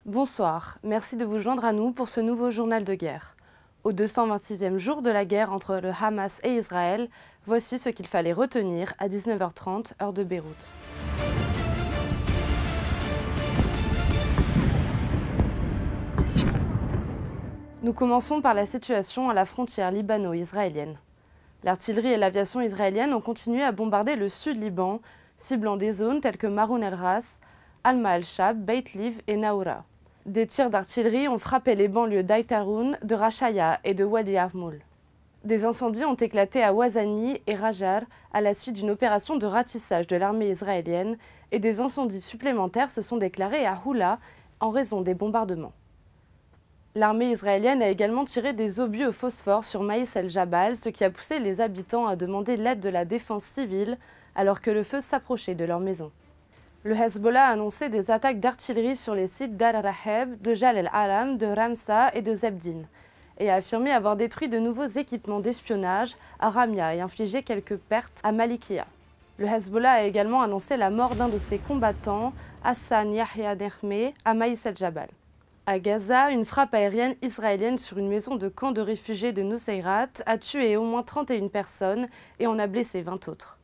Bonsoir, merci de vous joindre à nous pour ce nouveau journal de guerre. Au 226e jour de la guerre entre le Hamas et Israël, voici ce qu'il fallait retenir à 19h30, heure de Beyrouth. Nous commençons par la situation à la frontière libano-israélienne. L'artillerie et l'aviation israélienne ont continué à bombarder le sud Liban, ciblant des zones telles que Maroun el-Ras, Alma el-Shab, Beit Liv et Naoura. Des tirs d'artillerie ont frappé les banlieues d'Aïtaroun, de Rachaya et de Wadi Armoul. Des incendies ont éclaté à Ouazani et Rajar à la suite d'une opération de ratissage de l'armée israélienne et des incendies supplémentaires se sont déclarés à Houla en raison des bombardements. L'armée israélienne a également tiré des obus au phosphore sur Maïs el-Jabal, ce qui a poussé les habitants à demander l'aide de la défense civile alors que le feu s'approchait de leur maison. Le Hezbollah a annoncé des attaques d'artillerie sur les sites d'Al Raheb, de Jal el-Alam, de Ramsa et de Zebdin, et a affirmé avoir détruit de nouveaux équipements d'espionnage à Ramia et infligé quelques pertes à Malikia. Le Hezbollah a également annoncé la mort d'un de ses combattants, Hassan Yahya Nehmé, à Maïs el-Jabal. À Gaza, une frappe aérienne israélienne sur une maison de camp de réfugiés de Nusayrat a tué au moins 31 personnes et en a blessé 20 autres.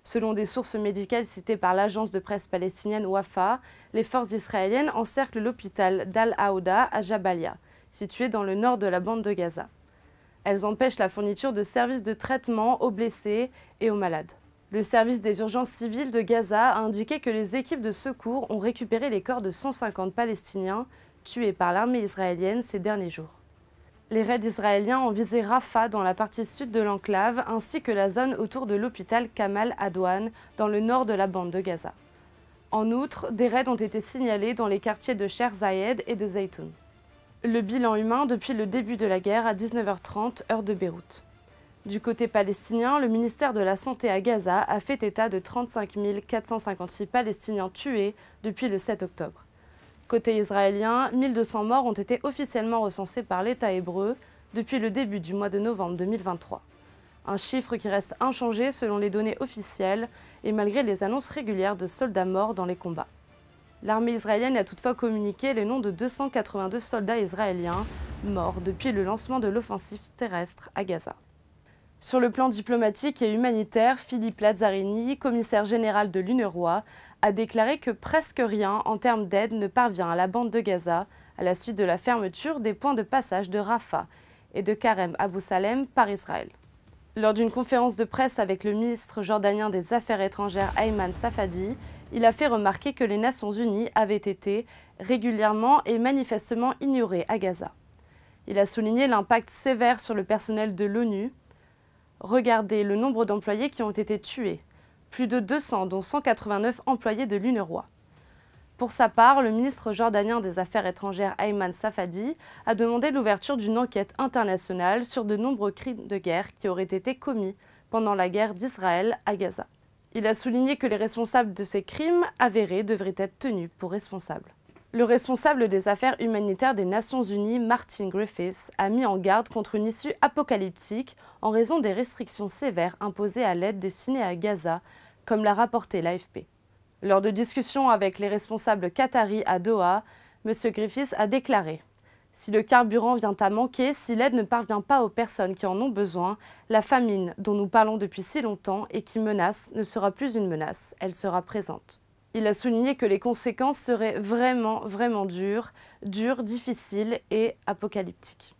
Selon des sources médicales citées par l'agence de presse palestinienne Wafa, les forces israéliennes encerclent l'hôpital d'Al-Aouda à Jabalia, situé dans le nord de la bande de Gaza. Elles empêchent la fourniture de services de traitement aux blessés et aux malades. Le service des urgences civiles de Gaza a indiqué que les équipes de secours ont récupéré les corps de 150 Palestiniens tués par l'armée israélienne ces derniers jours. Les raids israéliens ont visé Rafah dans la partie sud de l'enclave ainsi que la zone autour de l'hôpital Kamal Adwan dans le nord de la bande de Gaza. En outre, des raids ont été signalés dans les quartiers de Sheikh Zayed et de Zaytoun. Le bilan humain depuis le début de la guerre à 19h30, heure de Beyrouth. Du côté palestinien, le ministère de la Santé à Gaza a fait état de 35 456 Palestiniens tués depuis le 7 octobre. Côté israélien, 1200 morts ont été officiellement recensés par l'État hébreu depuis le début du mois de novembre 2023. Un chiffre qui reste inchangé selon les données officielles et malgré les annonces régulières de soldats morts dans les combats. L'armée israélienne a toutefois communiqué les noms de 282 soldats israéliens morts depuis le lancement de l'offensive terrestre à Gaza. Sur le plan diplomatique et humanitaire, Philippe Lazzarini, commissaire général de l'UNRWA, a déclaré que presque rien en termes d'aide ne parvient à la bande de Gaza à la suite de la fermeture des points de passage de Rafah et de Karem Abou Salem par Israël. Lors d'une conférence de presse avec le ministre jordanien des Affaires étrangères Ayman Safadi, il a fait remarquer que les Nations Unies avaient été régulièrement et manifestement ignorées à Gaza. Il a souligné l'impact sévère sur le personnel de l'ONU. Regardez le nombre d'employés qui ont été tués. Plus de 200, dont 189 employés de l'UNRWA. Pour sa part, le ministre jordanien des Affaires étrangères Ayman Safadi a demandé l'ouverture d'une enquête internationale sur de nombreux crimes de guerre qui auraient été commis pendant la guerre d'Israël à Gaza. Il a souligné que les responsables de ces crimes avérés devraient être tenus pour responsables. Le responsable des affaires humanitaires des Nations Unies, Martin Griffiths, a mis en garde contre une issue apocalyptique en raison des restrictions sévères imposées à l'aide destinée à Gaza, comme l'a rapporté l'AFP. Lors de discussions avec les responsables qataris à Doha, M. Griffiths a déclaré « Si le carburant vient à manquer, si l'aide ne parvient pas aux personnes qui en ont besoin, la famine dont nous parlons depuis si longtemps et qui menace ne sera plus une menace, elle sera présente. » Il a souligné que les conséquences seraient vraiment dures, difficiles et apocalyptiques.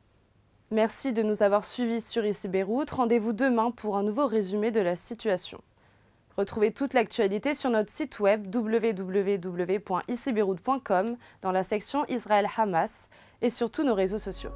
Merci de nous avoir suivis sur Ici Beyrouth. Rendez-vous demain pour un nouveau résumé de la situation. Retrouvez toute l'actualité sur notre site web www.icibeyrouth.com dans la section Israël-Hamas et sur tous nos réseaux sociaux.